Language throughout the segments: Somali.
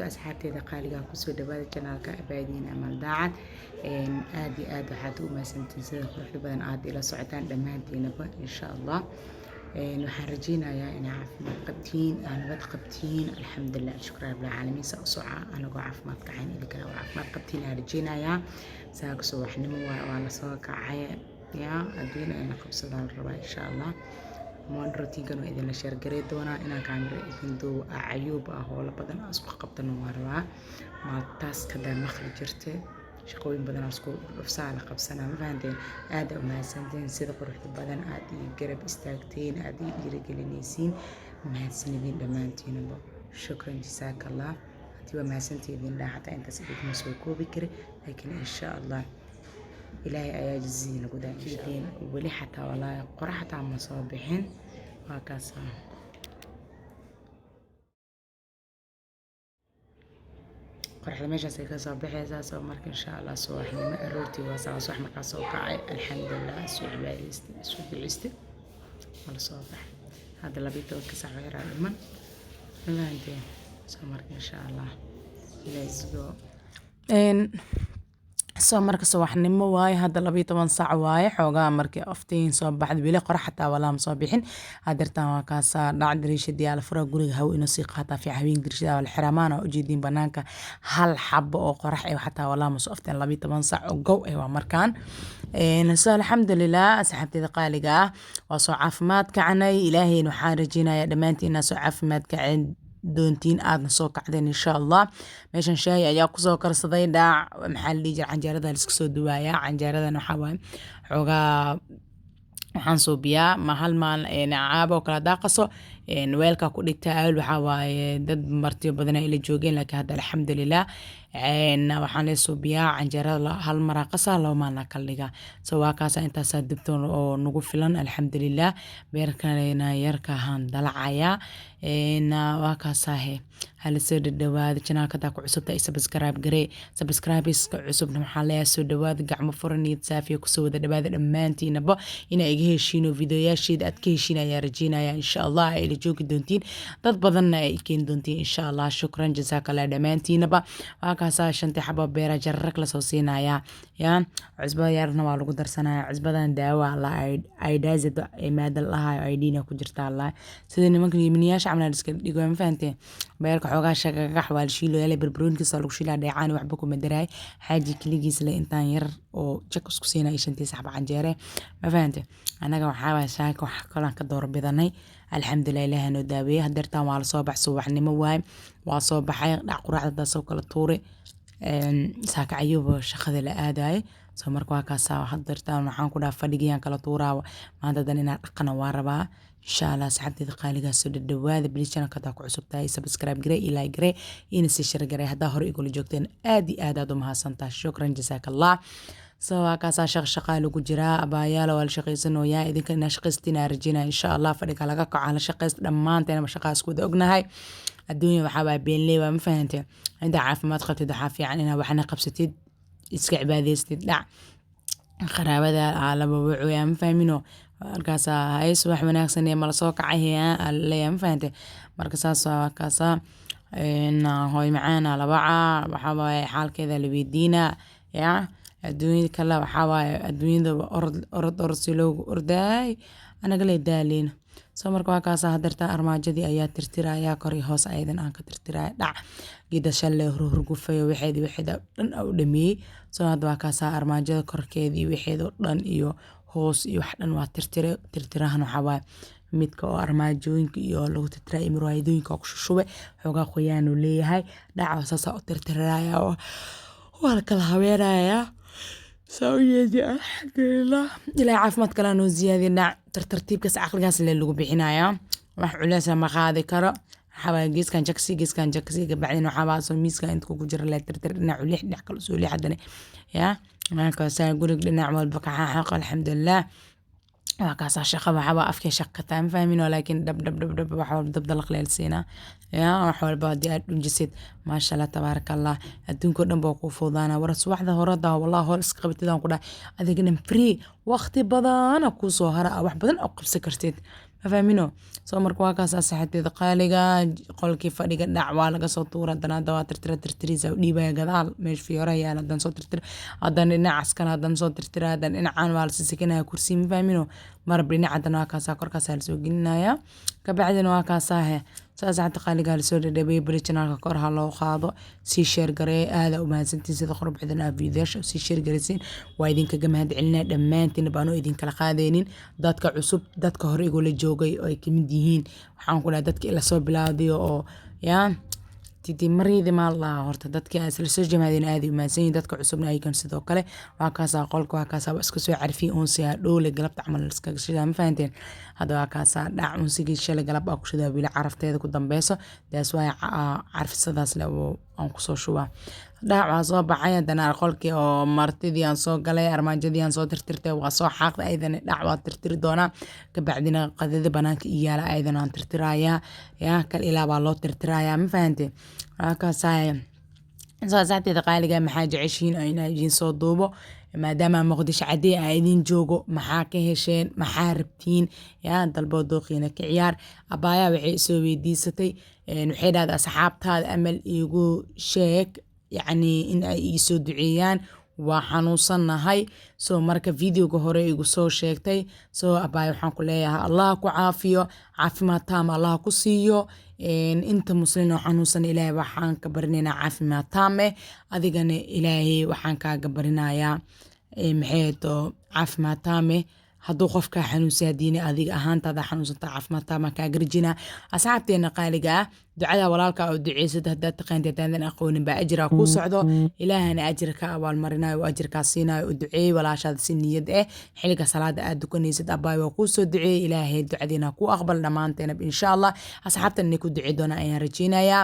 أصحابتي قالوا كسو دبادة جنالك أبادين أمال داعد آدي waxaad u mahadsantiin sida quruxda badan aad ila socotaan dhammaantiinaba insha Allah waxaan rajeynayaa in caafimaad qabtiin nabad qabtiin alxamdulilah shukran rabbil caalamiin saa u socaa anagoo caafimaad kacayn ilaa caafimaad qabtiin aan rajeynayaa saa kasoo waxnimo waa la soo kacay yaa adduun ayna qabsadaan rabaa insha Allah maan rootigan waa idin la share garay doonaa inaan kaamiro idin doo ayuub ah oo la badan isku qabtano waa rabaa ma taas ka daa maqli jirtay shaqooyin badan isku dhufsaa la qabsanaa ma fahanteen aad u mahadsantiin sida quruxda badan aad ii garab istaagteen aad ii dhiirigelinaysiin mahadsanidin dhammaantiinaba shukran jazaakallah hadii waa mahadsantiidin dhaxata intaas idin soo koobi kare laakiin insha Allah ilaahay ayaa jaziina gudaa idin wali xataa walaa qoraxda ma soo bixin waa kaas qoraxda meeshaas ay ka soo baxaysaa soo marka insha Allah subaxnimo aroortii waa subax markaa soo kacay alxamdulillah subaxiste wala soo baxay hada 12 saac yar dhiman maanta soo marka insha Allah soo marka subaxnimo waaye hadda 12 saac waaye xoogaa markii aftiin soo baxday wili qorax xataa walaa ma soo bixin hadirtaan waa kaas dhac dariishadii ala fura guriga hawo inoo sii qaataa fi haween dariishada wal xiraamaan oo ujeedin banaanka hal xabo oo qorax ay xataa walaa ma soo afteen 12 saac oo gow ay waa markaan soo alxamdulillah asxaabtida qaaliga ah waa soo caafimaad kacanay ilaahayna waxaan rajeynayaa dhamaantiin soo caafimaad kacay doontiin aadna soo kacdeen insha Allah meeshan shaay ayaa ku soo karsaday dhaac maxaa la dhigi canjeerada la iska soo duwaaya canjeeradan waxa waaye xogaa waxaan soo biyaa ma hal maal caabo kala daaqaso weelka ku dhigta aal waxa waaye dad martiyo badan ay la joogeen laakiin hadda alxamdulillah waxaan la soo biyaa canjeerada hal mar qasa loo maalna kala dhiga soo waa kaas intaas dibtoon oo nagu filan alxamdulillah beerkana yarka han dalacaya waa kaas hal soo dhawaad channelka ku cusubta ay subscribe garee subscribe iska cusubna maxaa la soo dhawaad gacmo furanid saafiyo ku soo wada dhawaad dhammaantiinaba ina iga heshiino fiidiyoyaasheed aad ka heshiinaya rajeenaya insha Allah ay la joogi doontiin dad badan ay keen doontiin insha Allah shukran jazaakallah dhammaantiinaba waa kaas shantii xabo beera jarrak la soo siinaya yaa cusbada yarna waa lagu darsanaya cusbadan daawa la ay daazad ay maadal lahaay ay diina ku jirta Allah sida nimanka yiminiyaasha amna iska dhigo ma fahanteen beerka xogaa shaqagax waa shiilo yale barbaroonkiisa lagu shiilaa dheecaan waxba ku madaray xaaji kaligiis la intaan yar oo jak isku siinay shantii saxba canjeere ma fahanteen anaga waxa waa shaaka wax kala ka door bidanay alxamdulillah ilaahay noo daaweeyay hadeertaan waa la soo baxso waxnimo waay waa soo baxay dhac quraacda soo kala tuure saaka ayuba shaqada la aaday soo marka waa kaas hadeertaan waxaan ku dhaaf fadhigiyaan kala tuuraa maanta dan inaan dhaqana waa rabaa insha Allah saxabtida qaaliga soo dhawaada bilichana ka ku cusubtahay subscribe garee ilaa garee ina si share garee hadaa hore igula joogteen aad iyo aad u mahadsantahay shukran jazaakallah soo kaas shaqo lagu jiraa abaayaal wal shaqaysanooyaa idinka ina shaqaystina rajina insha Allah fadhiga laga kaco la shaqayst dhamaanteen ma shaqaas ku ognahay adduunyo waxa waa beenley waa ma fahantay inta caafimaad qabtid waxa fiican ina waxna qabsatid iska cibaadaystid dhac qaraabada laba wuxuu ma fahmino markaas ay subax wanaagsan ee mala soo kacay alla ma fahantay marka saas kaas hooy macaana labaca waxa waaye xaalkeeda la weydiina yaa adduunyada kale waxa waaye adduunyada orod si loogu orday anaga la daalin soo marka waa kaas hadarta armaajadii ayaa tirtiraya kor iyo hoos aydan aan ka tirtiraya dhac gida shalle hurgufayo waxeedii dhan u dhameeyay soo hadda waa kaas armaajada korkeedii waxeedo dhan iyo hoos iyo wax dhan waa tirtirahan waxa waaye midka oo armaajooyinka iyo lagu tirtiray muraayadooyinka ku shushube xogaa qoyaan uu leeyahay dhac saas oo tirtiraya waa la kala haweenaya سويدي الحمد لله إلى عافمت كلا نوزيادنا ترتيب كاس عقل جالس اللي لقوا بحنايا راح علاسة ما خاذي كرا حوا جيس كان جكسي بعدين وحوا ميس كان انتكو كجر لا ترتر نعلي نحكي سولي حدنا يا ما كاسا يقول لك نعمل بقى حق الحمد لله وكاسا شقة وحوا أفكي شقة تام فاهمين ولكن دب وحاول دب قليل سينا يا وحاول بادي جسد ما شاء الله تبارك الله الدين كنا بوقو فوضانا ورس واحدة هردا والله هو اسقبت دان كنا أذكرنا فري وقت بدانا كوسو هرا واحد بدن أقف سكرتيد فاهمينو soo marka waa kaas asxaabteeda qaaliga qolkii fadhiga dhac waa laga soo tuura haddana waa tirtiriisa u dhiibaya gadaal meesha fiyooraha yaala haddana soo tirtira haddana dhinacaas kale haddana soo tirtira haddana dhinacaan waa lasii sekanaya kursi ma fahmino marab dhinac haddana waa kaasaa korkaasaa lasoo gelinaya kabacdina waa kaasaahe saas xata qaaligaa lasoo dhadhabay bari janaalka kor ha loo qaado sii sheer garee aada u mahadsantiin sida qorbixdan aa fiidiyaasha sii sheer garaysiin waa idinkaga mahad celinaa dhammaantiin baanu idinkala qaadaynin dadka cusub dadka hore igula joogay oo ay kamid yihiin waxaan ku dhahay dadka ila soo bilaawday oo yaa titi mariidi ma laha horta dadkii aan isla soo jamaadeen aad u mahadsan yihiin dadka cusubna aykan sidoo kale waa kaasaa qolka waa kaasaa iska soo carfiye uunsiga dhoole galabta camal iskaga shidaa ma fahanteen hadda waa kaasaa dhac uunsigii shalay galab aa ku shidaa wili carafteeda ku dambeyso daas waay carfisadaas le aan kusoo shubaa dhac waa soo baxay haddana qolkii oo martidii aan soo galay armaajadii aan soo tirtirtay waa soo xaaqday ayadana dhac waa tirtiri doonaa kabacdina qadada banaanka iyaala ayadana aan tirtirayaa yaa kal ilaa baa loo tirtirayaa ma fahanteen waa kaasaa saacteeda qaaliga maxaa jeceshiin inaa idin soo duubo maadaama muqdisho cadee aa idin joogo maxaa ka hesheen maxaa rabtiin yaa dalboo dooqiina ka ciyaar abaayaa waxay soo weydiisatay waxay dhahday asxaabtaada amal iigu sheeg yacni in ay ii soo duceeyaan waa xanuunsanahay soo marka videoga hore igu soo sheegtay soo abaay waxaan ku leeyahay allah ku caafiyo caafimaad taam allah ku siiyo inta muslin oo xanuunsan ilaahay waxaan ka barinaynaa caafimaad taame adigana ilaahay waxaan kaaga barinayaa maxay too caafimaad taame hadduu qofkaa xanuunsan hadiina adiga ahaantaada xanuunsanta caafimaad taama kaaga rajinaa asxaabteena qaaliga ah ducada walaalka oo duceysad haddaad taqaanti haddaadan aqoonin baa ajira kuu socdo ilaahana ajira ka abaalmarinayo oo ajirkaa siinayo u duceeyey walaashaada si niyad ah xiliga salaada aad dukanaysid abaay waa kuu soo duceeyey ilaahay ducadiina ku aqbal dhammaanteenab insha allah asxaabtan inay ku ducey doonaan ayaan rajeynayaa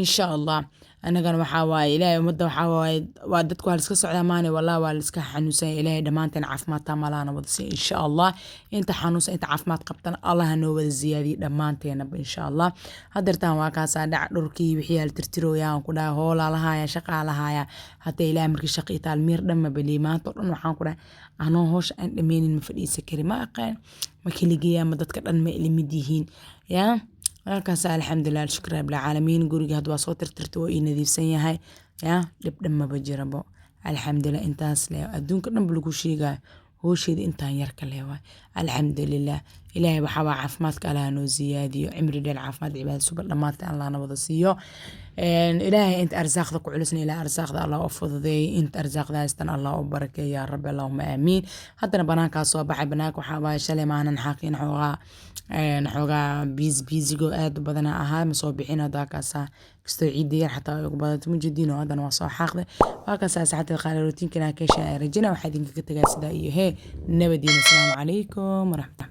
insha allah anagana waxaa waaye ilaahay ummadda waxaa waaye waa dadku waa liska socdaa maane wallah waa liska xanuunsanya ilaahay dhammaanteen caafimaad taama allahna wada siiya insha allah inta xanuunsan inta caafimaad qabtana allah noo wada ziyaadiye dhammaanteenaba insha allah hadeertaan waa kaasaa dhac dhurkii wixii la tirtirooya aan ku dhahay hoolaa lahaaya shaqaa lahaaya haddee ilaahay markii shaqi itaal miir dhan ma beliye maanta oo dhan waxaan ku dhahay anoo hoosha aan dhameynin ma fadhiisa kari ma aqaan ma keligeeya ma dadka dhan ma ilimid yihiin yaa halkaas alxamdulilah shukr rabbilcaalamiin guriga hadda waa soo tirtirta oo ii nadiifsan yahay yaa dhib dhan maba jirabo alxamdulilah intaas le adduunka dhanba lagu sheegayo hoosheeda intaan yarka leh waay alxamdulilah ilaahay waxaa waa caafimaadka allah noo ziyaadiyo cimri dheer caafimaad cibaada subar dhammaanta allahna wada siiyo ilaahay inta arsaaqda ku culisna ilaa arsaaqda allah u fududeeyay inta arsaaqda haystan allah u barakeeyo yaa rabbi allahuma aamiin haddana banaankaa soo baxay banaanka waxaa waaye shalay maanan xaaqin xoogaa biisigo aad u badana ahaa ma soo bixin hadda kaasaa kastoo ciidda yar xataa ay ugu badato mujadiino haddana waa soo xaaqday waa kaasaa saxaabteed qaali rootiinkana keesha ay rajina waxaa idinkaga tagaa sidaa iyo hee nabadiina asalaamu calaykum waraxmatullahi